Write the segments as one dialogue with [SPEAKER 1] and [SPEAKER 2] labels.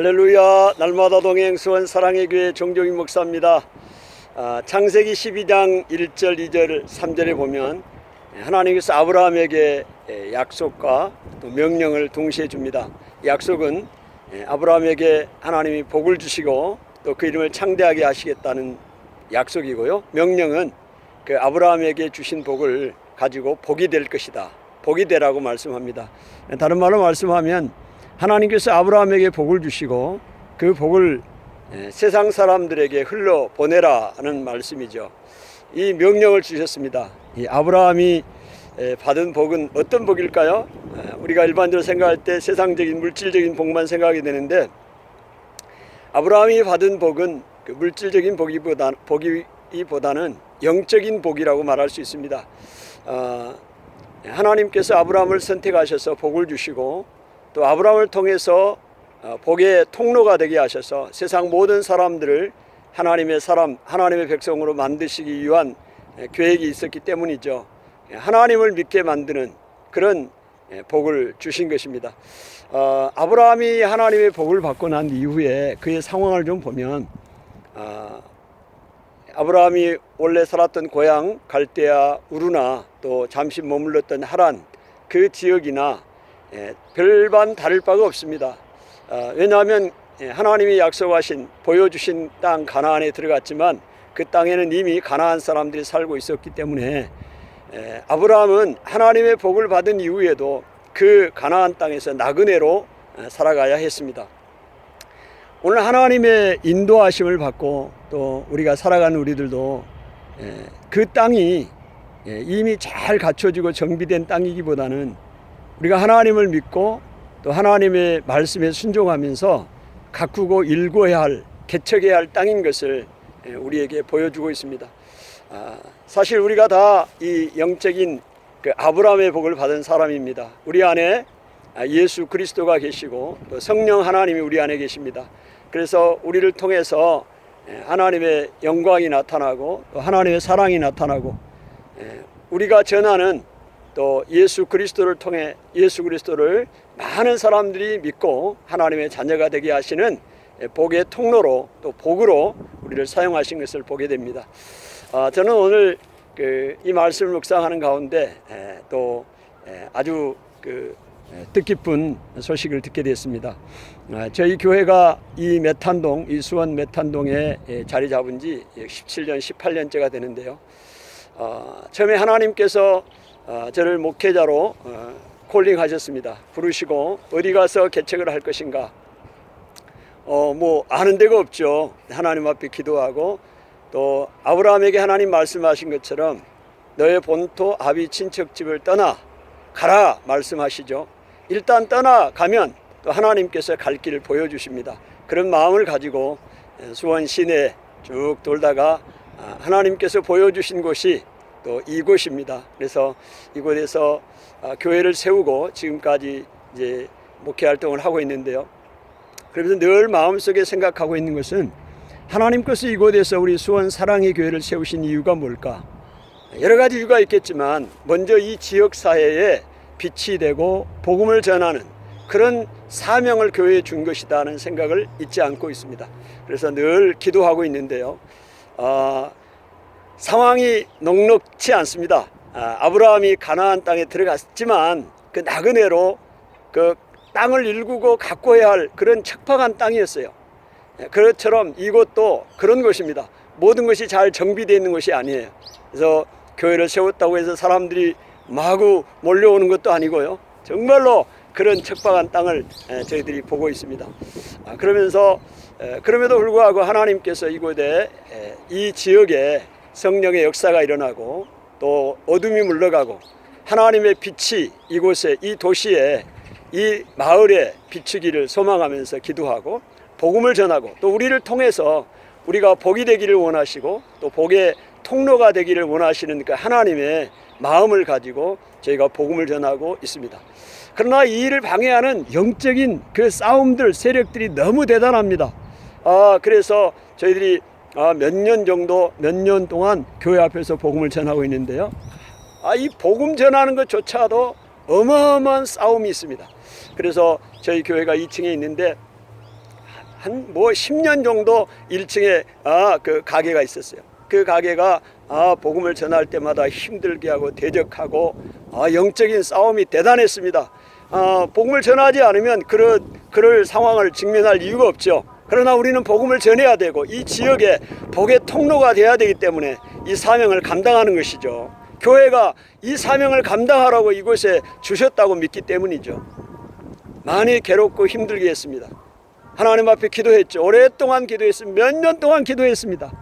[SPEAKER 1] 할렐루야. 날마다 동행 수원 사랑의 교회 정종인 목사입니다. 창세기 12장 1절 2절 3절에 보면 하나님께서 아브라함에게 약속과 또 명령을 동시에 줍니다. 약속은 아브라함에게 하나님이 복을 주시고 또 그 이름을 창대하게 하시겠다는 약속이고요, 명령은 그 아브라함에게 주신 복을 가지고 복이 될 것이다, 복이 되라고 말씀합니다. 다른 말로 말씀하면 하나님께서 아브라함에게 복을 주시고 그 복을 세상 사람들에게 흘러 보내라는 말씀이죠. 이 명령을 주셨습니다. 이 아브라함이 받은 복은 어떤 복일까요? 우리가 일반적으로 생각할 때 세상적인 물질적인 복만 생각하게 되는데, 아브라함이 받은 복은 그 물질적인 복이보다는 영적인 복이라고 말할 수 있습니다. 하나님께서 아브라함을 선택하셔서 복을 주시고 또 아브라함을 통해서 복의 통로가 되게 하셔서 세상 모든 사람들을 하나님의 백성으로 만드시기 위한 계획이 있었기 때문이죠. 하나님을 믿게 만드는 그런 복을 주신 것입니다. 아브라함이 하나님의 복을 받고 난 이후에 그의 상황을 좀 보면, 아브라함이 원래 살았던 고향 갈대아 우르나 또 잠시 머물렀던 하란 그 지역이나 별반 다를 바가 없습니다. 왜냐하면 하나님이 약속하신 보여주신 땅 가나안에 들어갔지만 그 땅에는 이미 가나안 사람들이 살고 있었기 때문에 아브라함은 하나님의 복을 받은 이후에도 그 가나안 땅에서 나그네로 살아가야 했습니다. 오늘 하나님의 인도하심을 받고 또 우리가 살아가는 우리들도 그 땅이 이미 잘 갖춰지고 정비된 땅이기보다는 우리가 하나님을 믿고 또 하나님의 말씀에 순종하면서 가꾸고 일궈야 할, 개척해야 할 땅인 것을 우리에게 보여주고 있습니다. 사실 우리가 다 이 영적인 그 아브라함의 복을 받은 사람입니다. 우리 안에 예수 그리스도가 계시고 또 성령 하나님이 우리 안에 계십니다. 그래서 우리를 통해서 하나님의 영광이 나타나고 또 하나님의 사랑이 나타나고, 우리가 전하는 또 예수 그리스도를 통해 예수 그리스도를 많은 사람들이 믿고 하나님의 자녀가 되게 하시는 복의 통로로 또 복으로 우리를 사용하신 것을 보게 됩니다. 저는 오늘 이 말씀을 묵상하는 가운데 또 아주 뜻깊은 소식을 듣게 됐습니다. 저희 교회가 이 수원 메탄동에 자리 잡은 지 17년, 18년째가 되는데요. 처음에 하나님께서 저를 목회자로 콜링하셨습니다. 부르시고 어디 가서 개척을 할 것인가, 아는 데가 없죠. 하나님 앞에 기도하고 또 아브라함에게 하나님 말씀하신 것처럼 너의 본토 아비 친척집을 떠나 가라 말씀하시죠. 일단 떠나가면 또 하나님께서 갈 길을 보여주십니다. 그런 마음을 가지고 수원 시내 쭉 돌다가 하나님께서 보여주신 곳이 또 이곳입니다. 그래서 이곳에서 교회를 세우고 지금까지 이제 목회 활동을 하고 있는데요. 그러면서 늘 마음속에 생각하고 있는 것은 하나님께서 이곳에서 우리 수원 사랑의 교회를 세우신 이유가 뭘까? 여러 가지 이유가 있겠지만 먼저 이 지역 사회에 빛이 되고 복음을 전하는 그런 사명을 교회에 준 것이다는 생각을 잊지 않고 있습니다. 그래서 늘 기도하고 있는데요. 상황이 녹록치 않습니다. 아브라함이 가나안 땅에 들어갔지만 그 나그네로 그 땅을 일구고 가꿔야 할 그런 척박한 땅이었어요. 그것처럼 이곳도 그런 곳입니다. 모든 것이 잘 정비되어 있는 것이 아니에요. 그래서 교회를 세웠다고 해서 사람들이 마구 몰려오는 것도 아니고요. 정말로 그런 척박한 땅을 저희들이 보고 있습니다. 그러면서 그럼에도 불구하고 하나님께서 이곳에 이 지역에 성령의 역사가 일어나고 또 어둠이 물러가고 하나님의 빛이 이곳에, 이 도시에, 이 마을에 비추기를 소망하면서 기도하고 복음을 전하고 또 우리를 통해서 우리가 복이 되기를 원하시고 또 복의 통로가 되기를 원하시는 그 하나님의 마음을 가지고 저희가 복음을 전하고 있습니다. 그러나 이 일을 방해하는 영적인 그 싸움들, 세력들이 너무 대단합니다. 그래서 저희들이 몇 년 동안 교회 앞에서 복음을 전하고 있는데요. 이 복음 전하는 것조차도 어마어마한 싸움이 있습니다. 그래서 저희 교회가 2층에 있는데 한 뭐 10년 정도 1층에 그 가게가 있었어요. 그 가게가 복음을 전할 때마다 힘들게 하고 대적하고 영적인 싸움이 대단했습니다. 복음을 전하지 않으면 그럴 상황을 직면할 이유가 없죠. 그러나 우리는 복음을 전해야 되고 이 지역에 복의 통로가 되어야 되기 때문에 이 사명을 감당하는 것이죠. 교회가 이 사명을 감당하라고 이곳에 주셨다고 믿기 때문이죠. 많이 괴롭고 힘들게 했습니다. 하나님 앞에 기도했죠. 오랫동안 기도했습니다. 몇 년 동안 기도했습니다.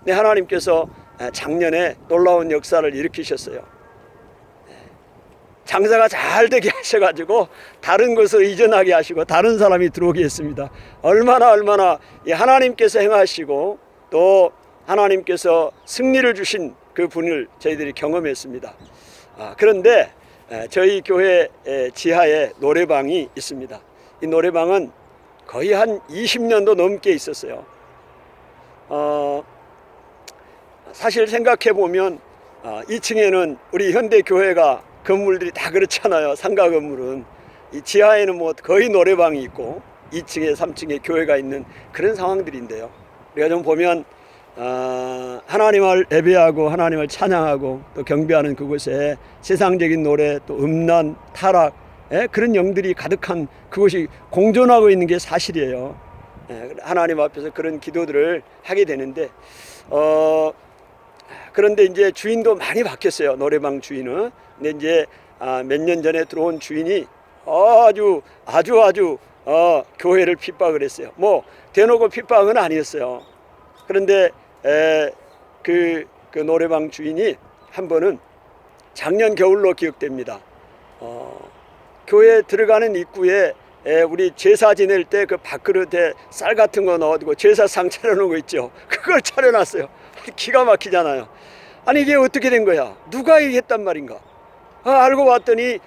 [SPEAKER 1] 네, 하나님께서 작년에 놀라운 역사를 일으키셨어요. 장사가 잘 되게 하셔가지고 다른 곳으로 이전하게 하시고 다른 사람이 들어오게 했습니다. 얼마나 하나님께서 행하시고 또 하나님께서 승리를 주신 그 분을 저희들이 경험했습니다. 그런데 저희 교회 지하에 노래방이 있습니다. 이 노래방은 거의 한 20년도 넘게 있었어요. 사실 생각해 보면 2층에는 우리 현대교회가 건물들이 다 그렇잖아요. 상가 건물은 이 지하에는 뭐 거의 노래방이 있고 2층에 3층에 교회가 있는 그런 상황들인데요. 우리가 좀 보면 하나님을 예배하고 하나님을 찬양하고 또 경배하는 그곳에 세상적인 노래 또 음란 타락 그런 영들이 가득한 그곳이 공존하고 있는 게 사실이에요. 하나님 앞에서 그런 기도들을 하게 되는데 그런데 이제 주인도 많이 바뀌었어요. 노래방 주인은. 근데 이제 몇 년 전에 들어온 주인이 아주 교회를 핍박을 했어요. 뭐 대놓고 핍박은 아니었어요. 그런데 그 노래방 주인이 한 번은 작년 겨울로 기억됩니다. 교회 들어가는 입구에 우리 제사 지낼 때 그 밥그릇에 쌀 같은 거 넣어두고 제사상 차려놓은 거 있죠. 그걸 차려놨어요. 기가 막히잖아요. 아니 이게 어떻게 된 거야? 누가 했단 말인가? 알고 봤더니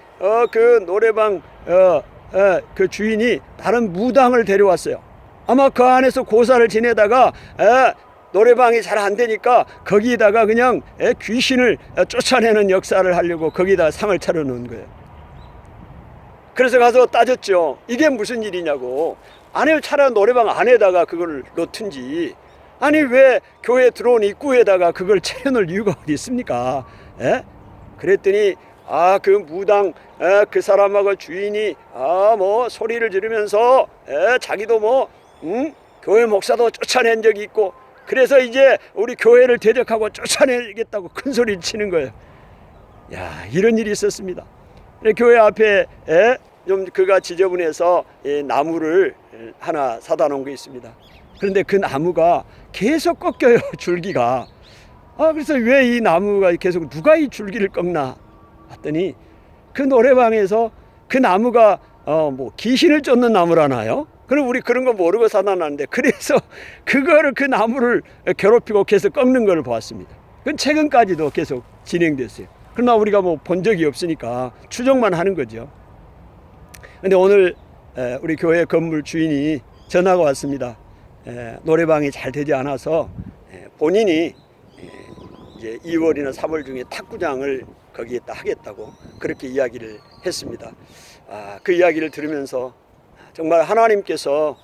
[SPEAKER 1] 그 노래방 그 주인이 다른 무당을 데려왔어요. 아마 그 안에서 고사를 지내다가 노래방이 잘 안 되니까 거기다가 그냥 귀신을 쫓아내는 역사를 하려고 거기다 상을 차려놓은 거예요. 그래서 가서 따졌죠. 이게 무슨 일이냐고. 안에 차라리 노래방 안에다가 그걸 놓든지 아니 왜 교회 들어온 입구에다가 그걸 차려놓을 이유가 어디 있습니까? 그랬더니 그 무당 그 사람하고 주인이 뭐 소리를 지르면서 자기도 교회 목사도 쫓아낸 적이 있고 그래서 이제 우리 교회를 대적하고 쫓아내겠다고 큰 소리를 치는 거예요. 야, 이런 일이 있었습니다. 교회 앞에 좀 그가 지저분해서 나무를 하나 사다 놓은 게 있습니다. 그런데 그 나무가 계속 꺾여요. 줄기가. 그래서 왜 이 나무가 계속 누가 이 줄기를 꺾나 봤더니 그 노래방에서 그 나무가 뭐 귀신을 쫓는 나무라나요? 그럼 우리 그런 거 모르고 사다 놨는데 그래서 그거를 그 나무를 괴롭히고 계속 꺾는 걸 보았습니다. 그건 최근까지도 계속 진행됐어요. 그러나 우리가 뭐 본 적이 없으니까 추정만 하는 거죠. 근데 오늘 우리 교회 건물 주인이 전화가 왔습니다. 노래방이 잘 되지 않아서 본인이 이제 2월이나 3월 중에 탁구장을 거기에다 하겠다고 그렇게 이야기를 했습니다. 그 이야기를 들으면서 정말 하나님께서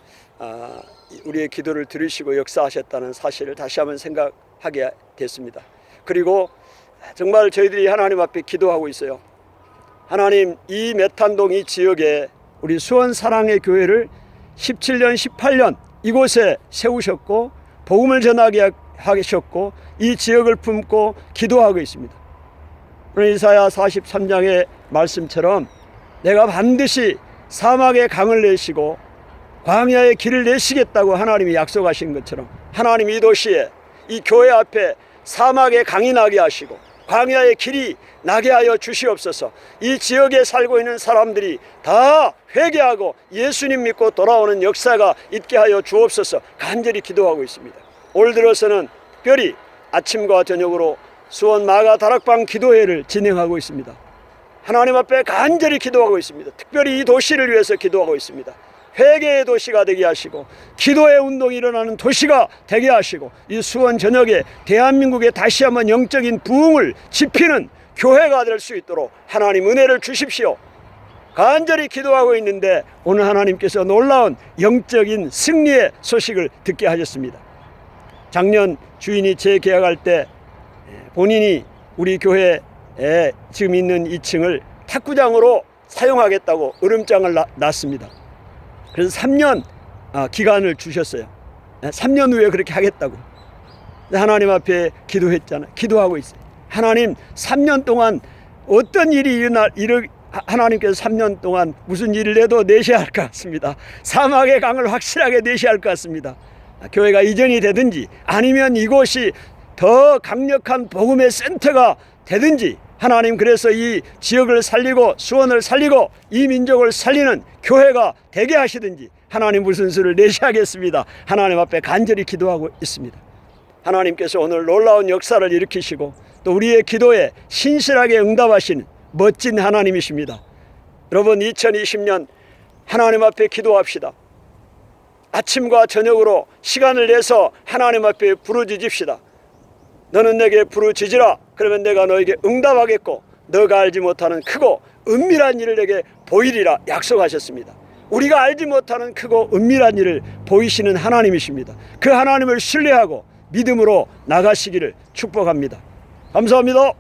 [SPEAKER 1] 우리의 기도를 들으시고 역사하셨다는 사실을 다시 한번 생각하게 됐습니다. 그리고 정말 저희들이 하나님 앞에 기도하고 있어요. 하나님, 이 메탄동 이 지역에 우리 수원 사랑의 교회를 17년 18년 이곳에 세우셨고 복음을 전하게 하셨고 이 지역을 품고 기도하고 있습니다. 오늘 이사야 43장의 말씀처럼 내가 반드시 사막에 강을 내시고 광야에 길을 내시겠다고 하나님이 약속하신 것처럼 하나님 이 도시에 이 교회 앞에 사막에 강이 나게 하시고 광야의 길이 나게 하여 주시옵소서. 이 지역에 살고 있는 사람들이 다 회개하고 예수님 믿고 돌아오는 역사가 있게 하여 주옵소서. 간절히 기도하고 있습니다. 올 들어서는 특별히 아침과 저녁으로 수원 마가 다락방 기도회를 진행하고 있습니다. 하나님 앞에 간절히 기도하고 있습니다. 특별히 이 도시를 위해서 기도하고 있습니다. 회개의 도시가 되게 하시고 기도의 운동이 일어나는 도시가 되게 하시고 이 수원 전역에 대한민국에 다시 한번 영적인 부흥을 지피는 교회가 될 수 있도록 하나님 은혜를 주십시오. 간절히 기도하고 있는데 오늘 하나님께서 놀라운 영적인 승리의 소식을 듣게 하셨습니다. 작년 주인이 재계약할 때 본인이 우리 교회에 지금 있는 2층을 탁구장으로 사용하겠다고 으름장을 놨습니다. 그래서 3년 기간을 주셨어요. 3년 후에 그렇게 하겠다고. 하나님 앞에 기도했잖아요. 기도하고 있어요. 하나님, 3년 동안 어떤 일이 하나님께서 3년 동안 무슨 일을 해도 내셔야 할 것 같습니다. 사막의 강을 확실하게 내셔야 할 것 같습니다. 교회가 이전이 되든지 아니면 이곳이 더 강력한 복음의 센터가 되든지, 하나님 그래서 이 지역을 살리고 수원을 살리고 이 민족을 살리는 교회가 되게 하시든지 하나님 무슨 수를 내셔야겠습니다. 하나님 앞에 간절히 기도하고 있습니다. 하나님께서 오늘 놀라운 역사를 일으키시고 또 우리의 기도에 신실하게 응답하시는 멋진 하나님이십니다. 여러분, 2020년 하나님 앞에 기도합시다. 아침과 저녁으로 시간을 내서 하나님 앞에 부르짖읍시다. 너는 내게 부르짖으라. 그러면 내가 너에게 응답하겠고 너가 알지 못하는 크고 은밀한 일을 내게 보이리라 약속하셨습니다. 우리가 알지 못하는 크고 은밀한 일을 보이시는 하나님이십니다. 그 하나님을 신뢰하고 믿음으로 나가시기를 축복합니다. 감사합니다.